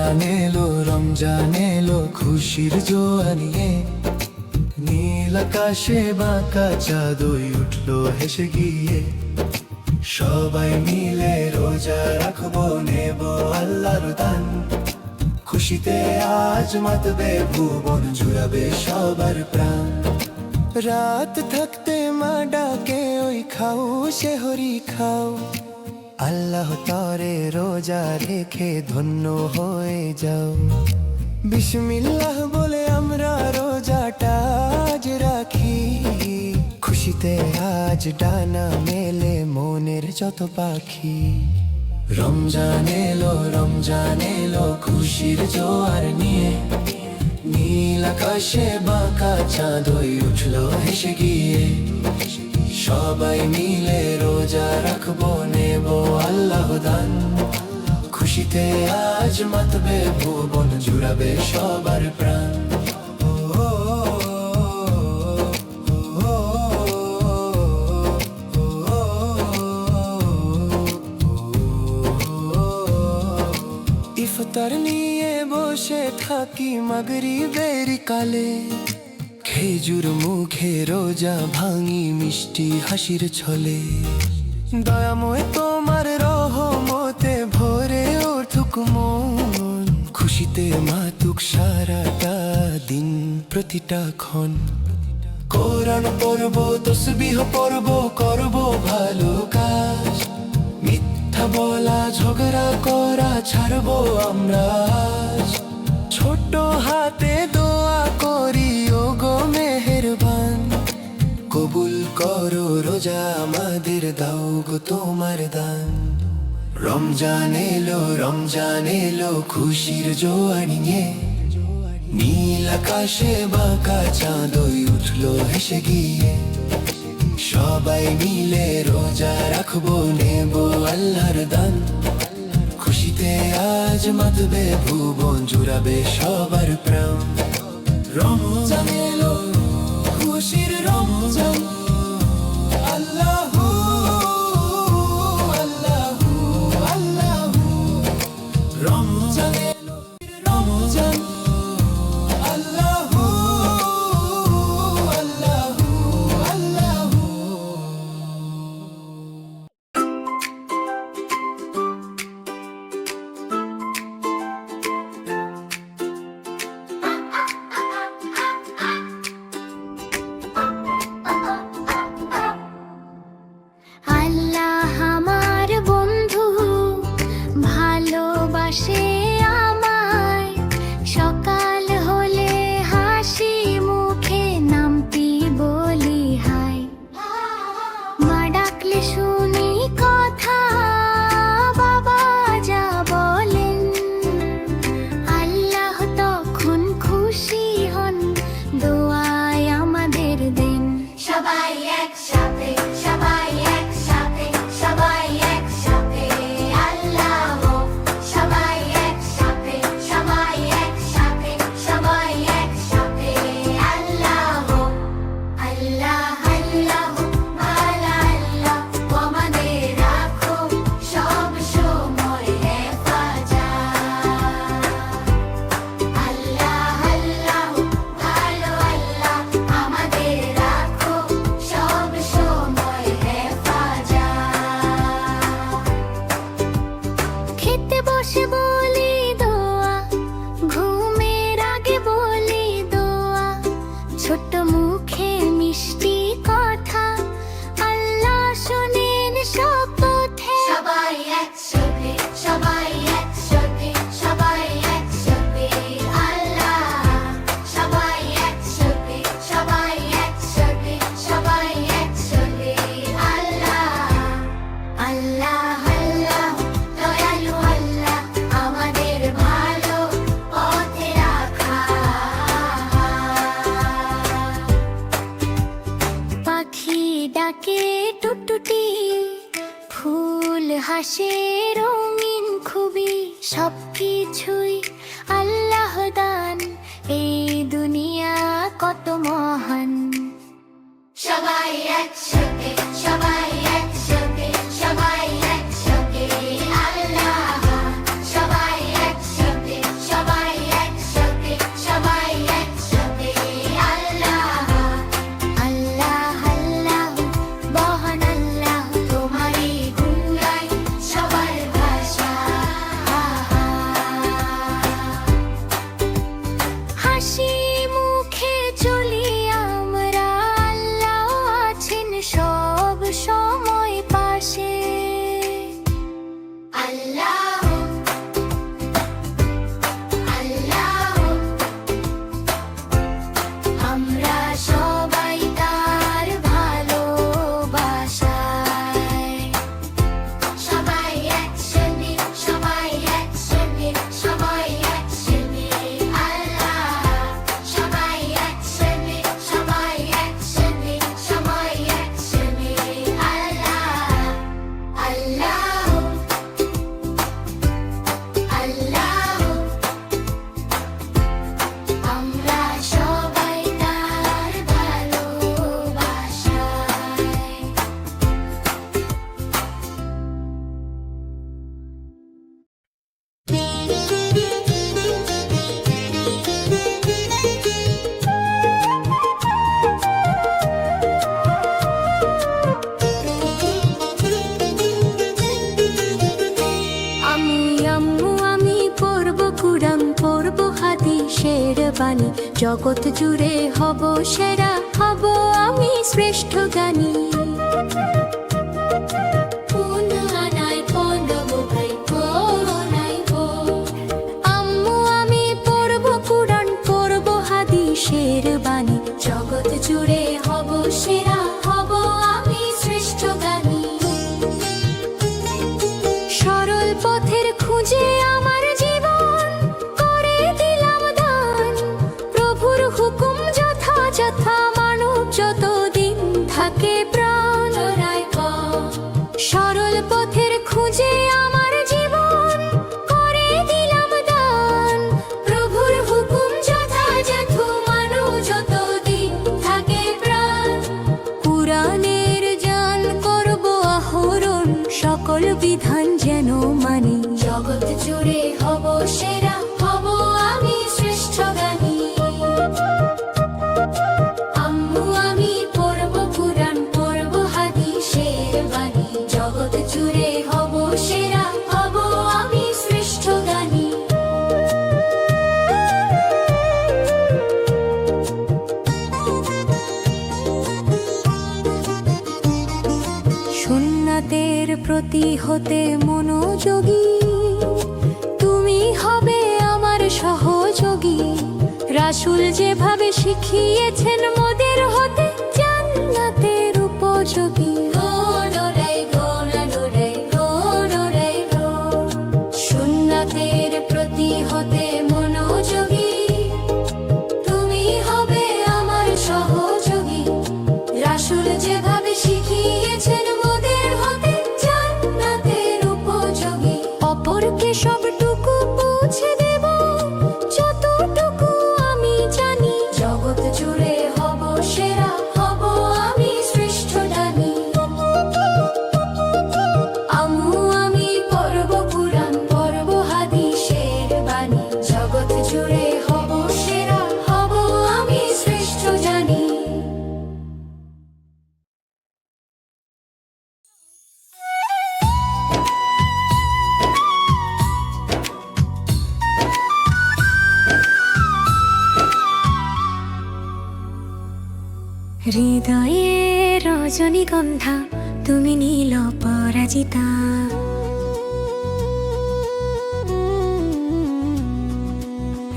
রমজান এলো খুশির জোয়ার নিয়ে। নীল আকাশে বাঁকা চাঁদ উঠলো হেসে গিয়ে। সবাই মিলে রোজা রাখবো, নেব আল্লাহর দান। খুশিতে আজ মাতবে ভুবন, জুড়াবে সবার প্রাণ। রাত থাকতে মা ডাকে, ওই খাও সেহরি খাও। আল্লাহ তরে রোজা রেখে ধন্য হয়ে যাও। বিসমিল্লাহ বলে আমরা রোজাটা আজ রাখি। খুশিতে আজ ডানা মেলে মনের যত পাখি। রমজান এলো খুশির জোয়ার নিয়ে। নীল আকাশে বাঁকা চাঁদ উঠলো হেসে গিয়ে। সবাই মিলে রোজা রাখবো, নেব আল্লাহ দান। খুশিতে আজ মাতবে ভুবন, জুড়াবে সবার প্রাণ। ইফতার নিয়ে বসে থাকি মাগরিবের কালে। খেজুর মুখে রোজা ভাঙি মিষ্টি হাসির ছলে। দয়াময় তোমার রহমতে ভরে উঠুক মন। খুশিতে মাতুক সারাটা দিন প্রতিটা ক্ষণ। কোরআন পড়ব, তসবিহ পড়ব, করব ভালো কাজ। মিথ্যা বলা ঝগড়া করা ছাড়বো আমরা আজ। ছোট হাতে দোয়া করি ও গো মেহেরবান। কবুল করো রোজা আমাদের, দাও গো তোমার দান। রমজান এলো খুশির জোয়ার নিয়ে। নীল আকাশে বাঁকা চাঁদ উঠলো হেসে গিয়ে। সবাই মিলে রোজা রাখবো, নেব আল্লাহর দান। খুশিতে আজ মাতবে ভুবন, জুড়াবে সবার প্রাণ। রমজান এলো খুশির রমজান। আল্লাহু আল্লাহু আল্লাহু। রমজান এলো রমজান। আল্লাহু আল্লাহু আল্লাহু। আল্লাহ আমার বন্ধু, ভালোবাসে আমায়। সকাল হলে হাসি মুখে নামটি বলি হায়। মা ডাকলে শুনি কথা, বাবা যা বলেন। আল্লাহ তখন খুশি হন, দোয়ায় আমাদের দেন। সবাই একসাথে, সবাই একসাথে, সবাই একসাথে আল্লাহ। সবাই একসাথে, সবাই একসাথে, সবাই একসাথে আল্লাহ। আল্লাহ আল্লাহ ভালো আল্লাহ, আমাদের রাখো সব সময় হেফাজত। আল্লাহ আল্লাহ ভালো আল্লাহ, আমাদের রাখো সব সময় হেফাজত। খেতে বসে বলি দোয়া, ঘুমের আগে বলি দোয়া। ছোট মুখে মিষ্টি কথা, আল্লাহ শোনেন সব পথে। সবাই একসাথে, সবাই একসাথে, সবাই একসাথে আল্লাহ। সবাই একসাথে, সবাই একসাথে, সবাই একসাথে আল্লাহ। আল্লাহ আল্লাহ দয়ালু আল্লাহ, আমাদের ভালো পথে রাখা। পাখি ডাকে টুটুটি, ফুল হাসে রঙিন খুবই। সবকিছুই আল্লাহ দান, এই দুনিয়া কত মহান। সবাই একসাথে, সবাই একসাথে, সবাই একসাথে আল্লাহ। সবাই একসাথে, বাণী, জগৎ জুড়ে হব সেরা, হব আমি শ্রেষ্ঠ গানী। আম্মু আমি পড়ব কুরআন, পড়ব হাদিসের বাণী, জগৎ জুড়ে হব সেরা, হব আমি শ্রেষ্ঠ গানী। সরল পথের খুঁজে আমার জীবন করে দিলাম দান, প্রভুর হুকুম যথাযথ মানব যতদিন থাকে প্রাণ। সরল পথের খুঁজে আমার জীবন করে দিলাম দান, প্রভুর হুকুম যথাযথ মানব যতদিন থাকে প্রাণ। কুরআনের জ্ঞান করব আহরণ, সকল বিধান যেন মানি, জগৎ জুড়ে হব সেরা, হব আমি শ্রেষ্ঠ গানী। আম্মু আমি পড়ব কুরআন, পড়ব হাদিসের বাণী, জগৎ জুড়ে হব সেরা, হব আমি শ্রেষ্ঠ গানী। সুন্নাতের প্রতি হতে মনোযোগী, তুমি হবে আমার সহযোগী। রাসূল যেভাবে শিখিয়েছেন মোদের হতে জান্নাতের উপযোগী। সুন্নাতের প্রতি হতে মনোযোগী, তুমি হবে আমার সহযোগী। রাসূল যেভাবে শিখিয়েছেন মোদের হতে জান্নাতের উপযোগী। অপরকে সবটুকু পৌঁছে দেব যতটুকু আমি জানি, জগৎ জুড়ে হব সেরা, হব আমি শ্রেষ্ঠ গানী। আম্মু আমি পড়ব কুরআন, পড়ব হাদিসের বাণী, জগৎ জুড়ে হব সেরা, হব আমি শ্রেষ্ঠ জানি। হৃদয়ে রজনীগন্ধা, তুমি নীল পরাজিতা।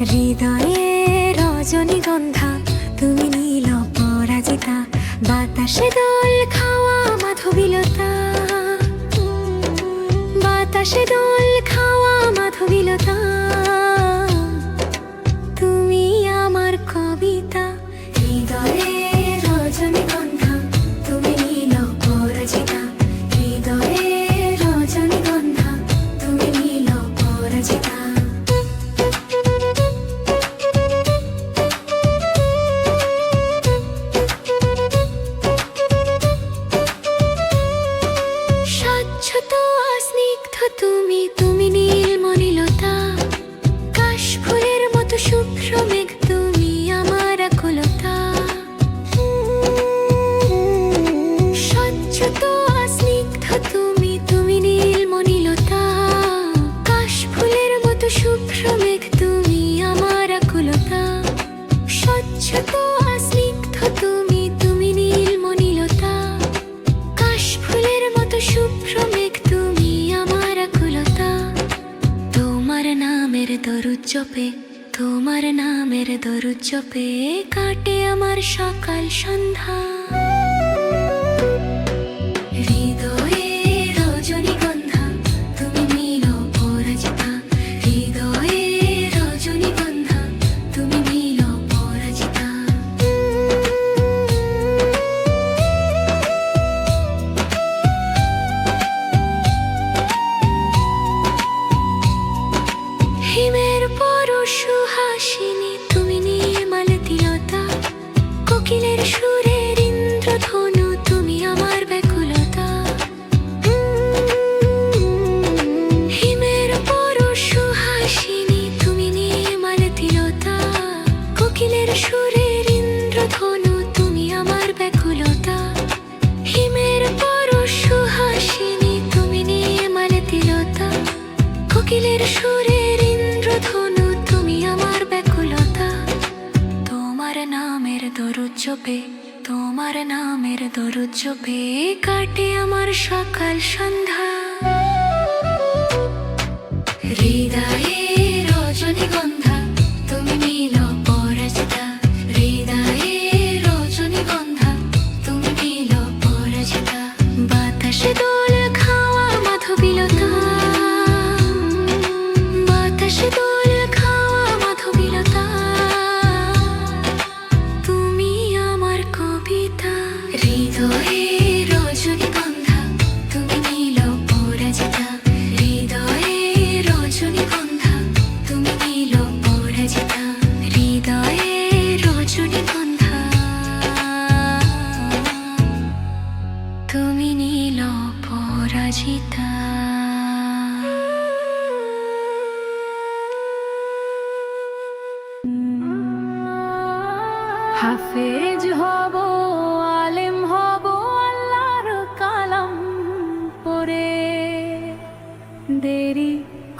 হৃদয়ে রজনীগন্ধা, তুমি নীল পরাজিতা। বাতাসে দোল খাওয়া মাধবীলতা, বাতাসে দোল খাওয়া মাধবীলতা। তুমি আমার কবিতা। হৃদয়ে রজনীগন্ধা, তুমি নীল পরাজিতা। হৃদয়ে রজনীগন্ধা, তুমি নীল পরাজিতা। স্বচ্ছতা স্নিগ্ধ তুমি, তুমি নীলমণিলতা। কাশফুলের মতো শুভ্র মেঘ, তুমি আমার আকুলতা। স্বচ্ছতা স্নিগ্ধ তুমি, তুমি নীলমণিলতা। কাশফুলের মতো শুভ্র মেঘ, তুমি আমার আকুলতা। স্বচ্ছতা স্নিগ্ধ তুমি, তুমি নীলমণিলতা। কাশফুলের মতো শুভ্র মেঘ, তুমি আমার আকুলতা। তোমার নামের দরুদ জপে, তোমার নামের দরুদ জপে কাটে আমার সকাল সন্ধ্যা। হৃদয়ে রজনীগন্ধা, তুমি নীল পরাজিতা। হৃদয়ে রজনীগন্ধা, তুমি নীল পরাজিতা। হিমের পরশ সুহাসিনী, তুমি নির্মল তিলতা। কোকিলের সুরের ইন্দ্র চোপে তোমার নামের দরুদ চোপে কাটে আমার সকাল সন্ধ্যা হৃদয়ে রজনীগন্ধা তুমি নীল পরাজিতা হৃদয়ে রজনীগন্ধা তুমি নীল পরাজিতা বাতাসে দোল খাওয়া মাধবীলতা বাতাসে দোল খাওয়া মাধবীলতা তুমি আমার কবিতা হৃদয়ে রজনীগন্ধা তুমি নীল পরাজিতা হৃদয়ে রজনীগন্ধা তুমি নীল পরাজিতা হৃদয়ে রজনীগন্ধা তুমি নীল পরাজিতা হাফেজ হব আলেম হব আল্লাহর কালাম পড়ে দেরি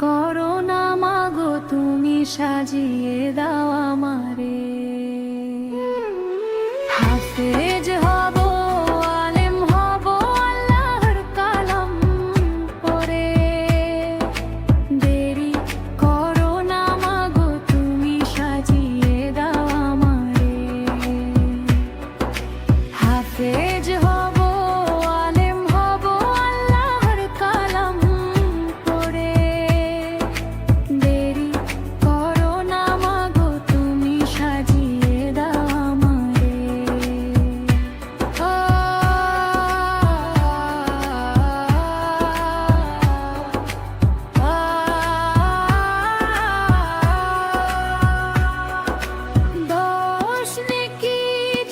করো না মাগো তুমি সাজিয়ে দাও আমারে হাফেজ হব আলেম হব আল্লাহর কালাম পড়ে দেরি করো না মাগো তুমি সাজিয়ে দাও আমারে হাফেজ হব আলেম হব আল্লাহর কালাম পড়ে দেরি করো না মাগো তুমি সাজিয়ে দাও আমারে দোষ নেকি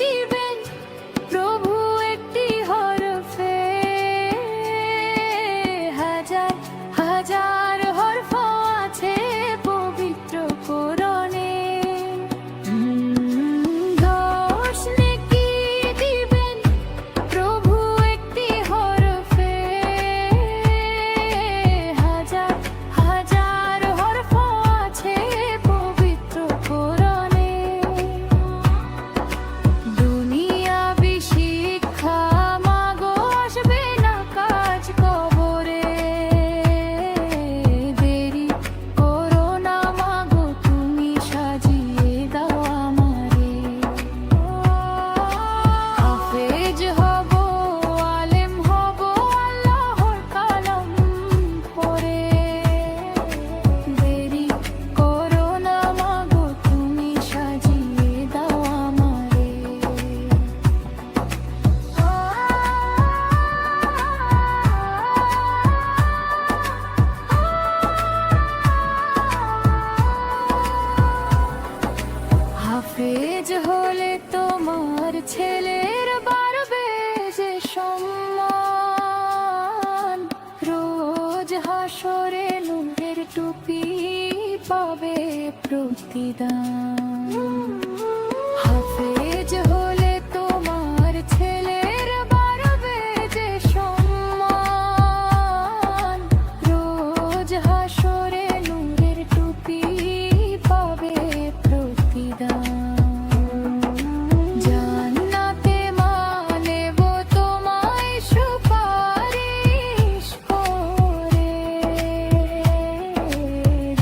দিবেন প্রভু একটি হরফে হাজার হাজার হরফ আছে পবিত্র কোরআনে দোষ নেকি দিবেন প্রভু একটি হরফে হাজার হাজার হরফ আছে পবিত্র কোরআনে দুনিয়াবি শিক্ষা মাগো আসবে না কাজ কবরে দেরি করো না মাগো তুমি সাজিয়ে দাও আমারে হাফেজ হব আলেম হব আল্লাহর কালাম পড়ে দেরি করো না মাগো তুমি সাজিয়ে দাও আমারে হাফেজ হলে তোমার ছেলের বাড়বে যে সম্মান রোজ হাসরে নূরের টুপি পাবে প্রতিদান হাফেজ হলে তোমার ছেলের বাড়বে যে সম্মান রোজ হাসরে নূরের টুপি পাবে প্রতিদান জান্নাতে মানেব তোমায় সুপারিশ করে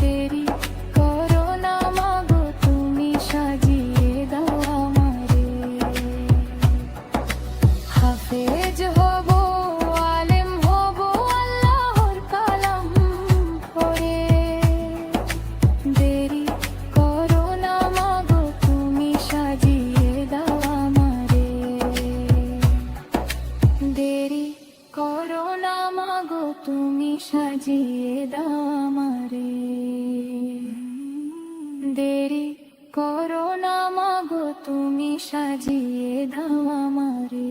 দেরি করো না মাগো তুমি সাজিয়ে দাও আমারে হাফেজ হব আলেম হব আল্লাহর কালাম পড়ে দেরি করো না মাগো তুমি সাজিয়ে দাও আমারে দেরি করো না মাগো তুমি সাজিয়ে দাও আমারে দেরি করো না মাগো তুমি সাজিয়ে দাও আমারে